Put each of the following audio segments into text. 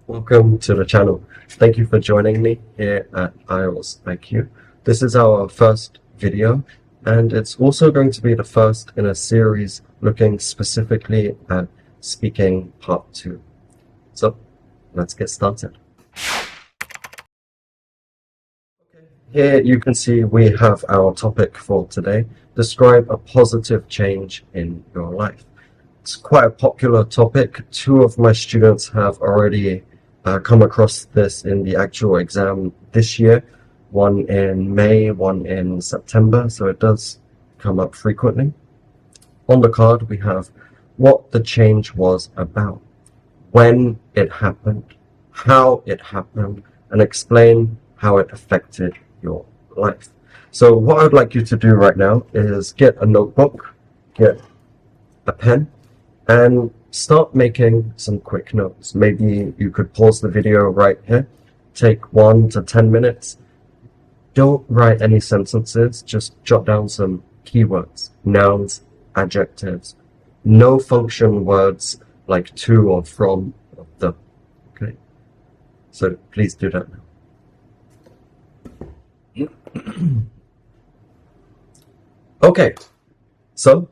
Welcome to the channel. Thank you for joining me here at IELTS IQ. This is our first video, and it's also going to be the first in a series looking specifically at speaking part 2. So let's get started. Here you can see we have our topic for today. Describe a positive change in your life. It's quite a popular topic. 2 of my students have already come across this in the actual exam this year. One in May, one in September, so it does come up frequently. On the card we have what the change was about, when it happened, how it happened, and explain how it affected your life. So what I'd like you to do right now is get a notebook, get a pen, and start making some quick notes. Maybe you could pause the video right here, take 1 to 10 minutes. Don't write any sentences, just jot down some keywords, nouns, adjectives, no function words like to or from or the. Okay, so please do that now. Okay, so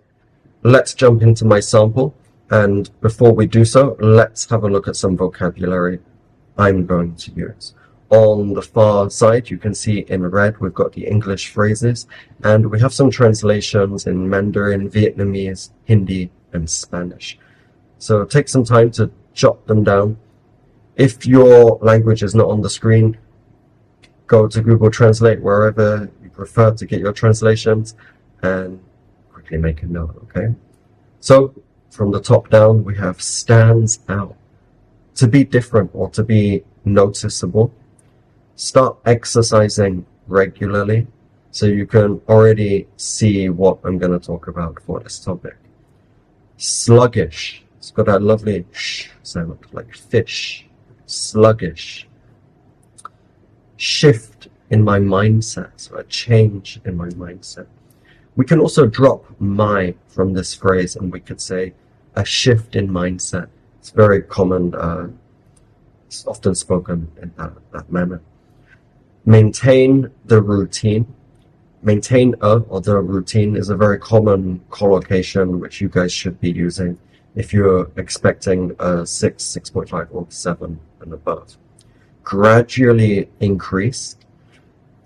let's jump into my sample. And before we do so, let's have a look at some vocabulary I'm going to use. On the far side, you can see in red, we've got the English phrases, and we have some translations in Mandarin, Vietnamese, Hindi, and Spanish. So take some time to jot them down. If your language is not on the screen, go to Google Translate, wherever you prefer to get your translations, and quickly make a note, okay? So, from the top down, we have stands out. To be different or to be noticeable. Start exercising regularly so you can already see what I'm going to talk about for this topic. Sluggish. It's got that lovely sh sound like fish. Sluggish. Shift in my mindset, so a change in my mindset. We can also drop my from this phrase and we could say a shift in mindset. It's very common, it's often spoken in that manner. Maintain the routine. Maintain or the routine is a very common collocation which you guys should be using if you're expecting a 6, 6.5 or 7 and above. Gradually increase.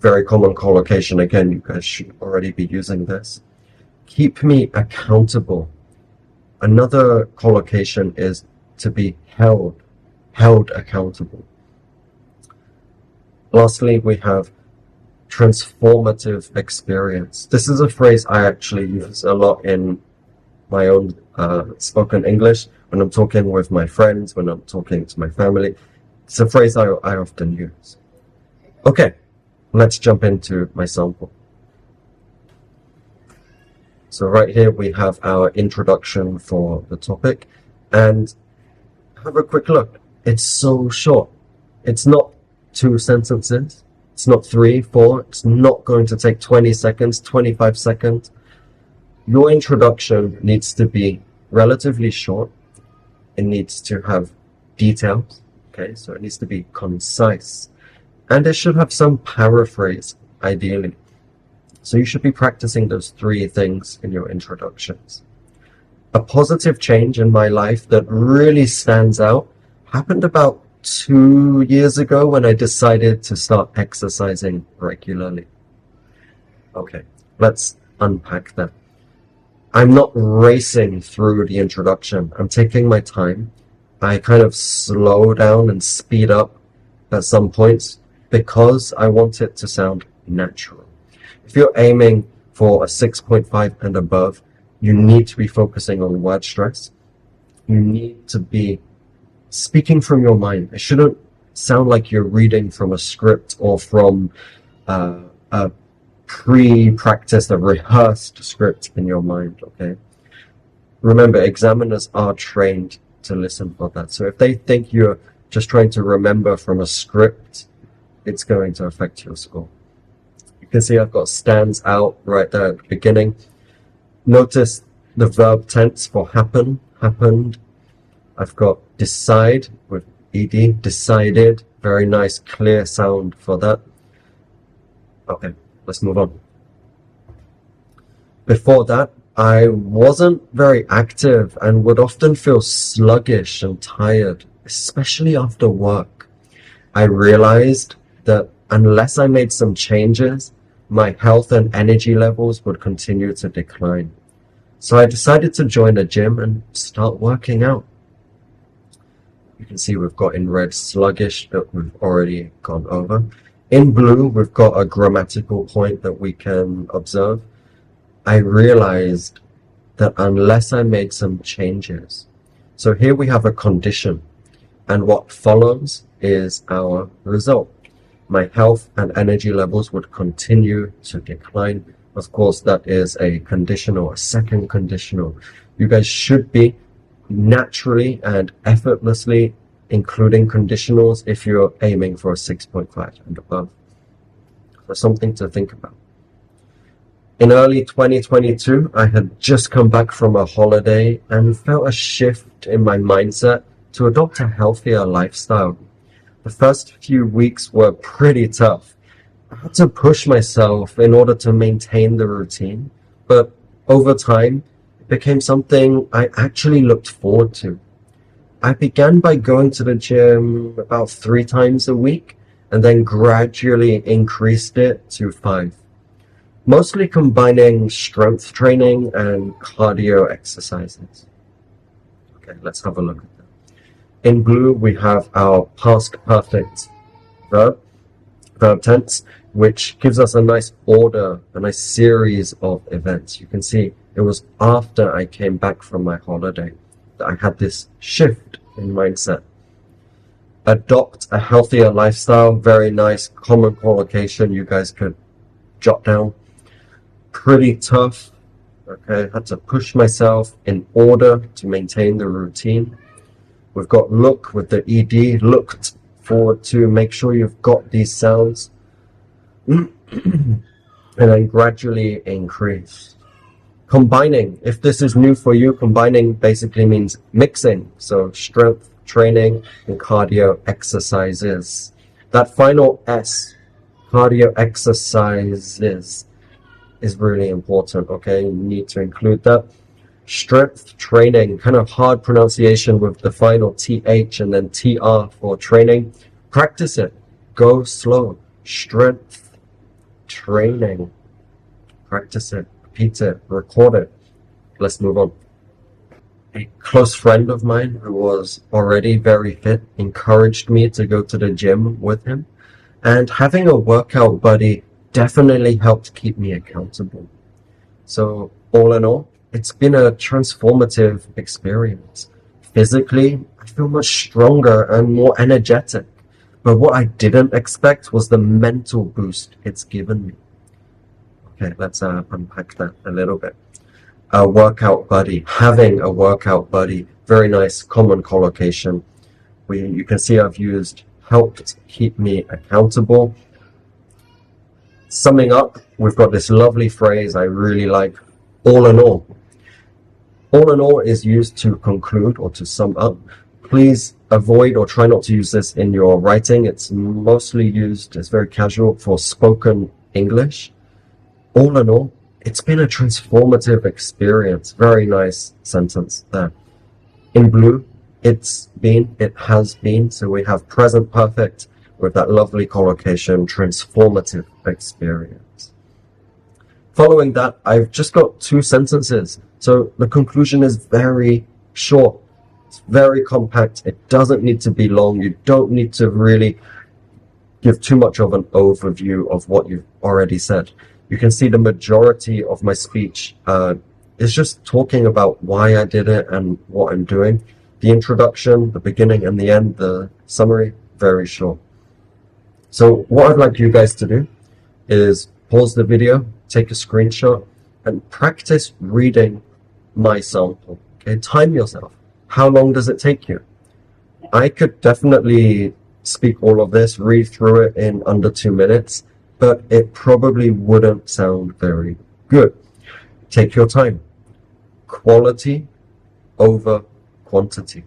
Very common collocation. Again, you guys should already be using this. Keep me accountable. Another collocation is to be held accountable. Lastly, we have transformative experience. This is a phrase I actually use a lot in my own spoken English, when I'm talking with my friends, when I'm talking to my family. It's a phrase I often use. Okay, let's jump into my sample. So right here we have our introduction for the topic, and have a quick look. It's so short. It's not 2 sentences. It's not 3, 4. It's not going to take 20 seconds, 25 seconds. Your introduction needs to be relatively short. It needs to have details. Okay, so it needs to be concise. And it should have some paraphrase, ideally. So you should be practicing those 3 things in your introductions. A positive change in my life that really stands out happened about 2 years ago when I decided to start exercising regularly. Okay, let's unpack that. I'm not racing through the introduction. I'm taking my time. I kind of slow down and speed up at some points because I want it to sound natural. If you're aiming for a 6.5 and above, you need to be focusing on word stress. You need to be speaking from your mind. It shouldn't sound like you're reading from a script or from a pre-practiced, a rehearsed script in your mind, okay? Remember, examiners are trained to listen for that. So if they think you're just trying to remember from a script, it's going to affect your score. You can see I've got stands out right there at the beginning. Notice the verb tense for happen, happened. I've got decide with ED, decided, very nice clear sound for that. Okay, let's move on. Before that, I wasn't very active and would often feel sluggish and tired, especially after work. I realized that unless I made some changes, my health and energy levels would continue to decline. So I decided to join a gym and start working out. You can see we've got in red sluggish that we've already gone over. In blue, we've got a grammatical point that we can observe. I realized that unless I made some changes. So here we have a condition, and what follows is our result. My health and energy levels would continue to decline. Of course, that is a conditional, a second conditional. You guys should be naturally and effortlessly including conditionals if you're aiming for a 6.5 and above. So something to think about. In early 2022, I had just come back from a holiday and felt a shift in my mindset to adopt a healthier lifestyle. The first few weeks were pretty tough. I had to push myself in order to maintain the routine, but over time, it became something I actually looked forward to. I began by going to the gym about 3 times a week and then gradually increased it to 5. Mostly combining strength training and cardio exercises. Okay, let's have a look at that. In blue, we have our past perfect verb tense, which gives us a nice order, a nice series of events. You can see it was after I came back from my holiday that I had this shift in mindset. Adopt a healthier lifestyle, very nice common collocation you guys could jot down. Pretty tough. Okay, had to push myself in order to maintain the routine. We've got look with the ED, looked forward to, make sure you've got these sounds. And then gradually increase. Combining, if this is new for you, combining basically means mixing. So strength training and cardio exercises. That final S, cardio exercises, is really important, okay? You need to include that. Strength training, kind of hard pronunciation with the final TH and then TR for training. Practice it. Go slow. Strength training. Practice it. Repeat it. Record it. Let's move on. A close friend of mine who was already very fit encouraged me to go to the gym with him. And having a workout buddy definitely helped keep me accountable. So all in all, it's been a transformative experience. Physically, I feel much stronger and more energetic. But what I didn't expect was the mental boost it's given me. Okay, let's unpack that a little bit. A workout buddy, having a workout buddy, very nice common collocation. You can see I've used helped keep me accountable. Summing up, we've got this lovely phrase I really like, all in all. All in all is used to conclude or to sum up. Please avoid or try not to use this in your writing. It's mostly used, it's very casual for spoken English. All in all, it's been a transformative experience. Very nice sentence there. In blue, it's been, it has been. So we have present perfect with that lovely collocation, transformative experience. Following that, I've just got 2 sentences. So the conclusion is very short. It's very compact. It doesn't need to be long. You don't need to really give too much of an overview of what you've already said. You can see the majority of my speech is just talking about why I did it and what I'm doing. The introduction, the beginning and the end, the summary, very short. So what I'd like you guys to do is pause the video, take a screenshot, and practice reading my sample. Okay, time yourself. How long does it take you? I could definitely speak all of this, read through it in under 2 minutes, but it probably wouldn't sound very good. Take your time. Quality over quantity.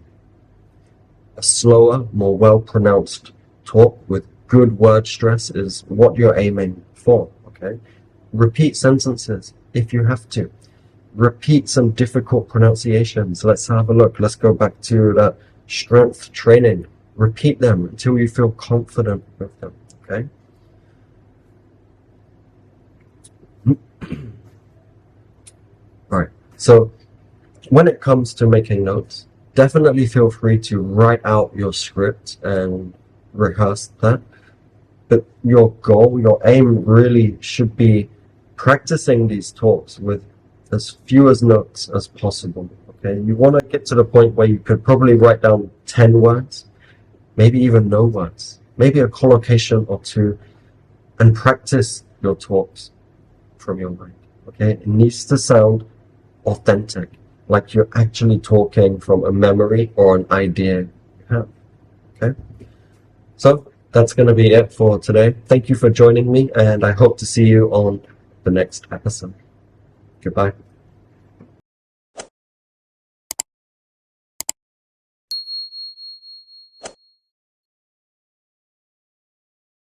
a slower, more well-pronounced talk with good word stress is what you're aiming for, okay? Repeat sentences if you have to. Repeat some difficult pronunciations. Let's have a look. Let's go back to that strength training. Repeat them until you feel confident with them, okay? All right, so when it comes to making notes, definitely feel free to write out your script and rehearse that. But your goal, your aim really should be practicing these talks with as few as notes as possible, okay? You want to get to the point where you could probably write down 10 words, maybe even no words, maybe a collocation or two, and practice your talks from your mind, okay? It needs to sound authentic, like you're actually talking from a memory or an idea you have, okay? So that's going to be it for today. Thank you for joining me, and I hope to see you on the next episode. Goodbye.